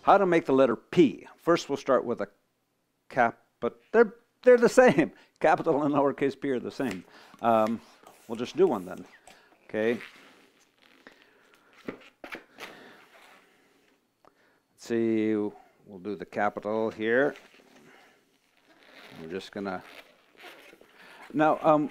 how to make the letter P. First, we'll start with a cap, but they're the same. Capital and lowercase p are the same. We'll just do one then. Okay. Let's see. We'll do the capital here. We're just gonna. Now,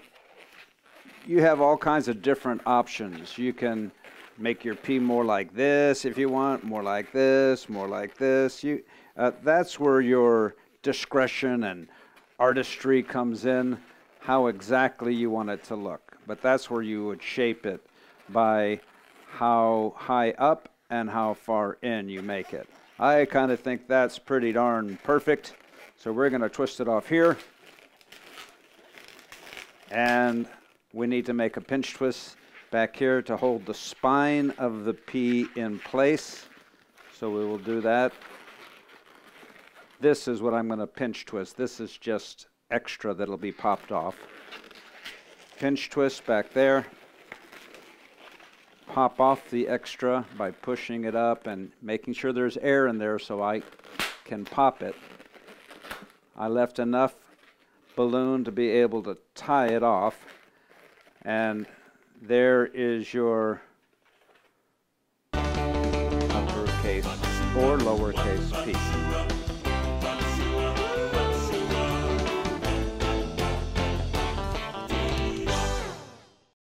you have all kinds of different options. You can make your P more like this if you want, more like this, more like this. That's where your discretion and artistry comes in, how exactly you want it to look. But that's where you would shape it by how high up and how far in you make it. I kind of think that's pretty darn perfect. So we're going to twist it off here. And we need to make a pinch twist back here to hold the spine of the P in place. So we will do that. This is what I'm going to pinch twist. This is just extra that'll be popped off. Pinch twist back there. Pop off the extra by pushing it up and making sure there's air in there so I can pop it. I left enough balloon to be able to tie it off. And there is your uppercase or lowercase p.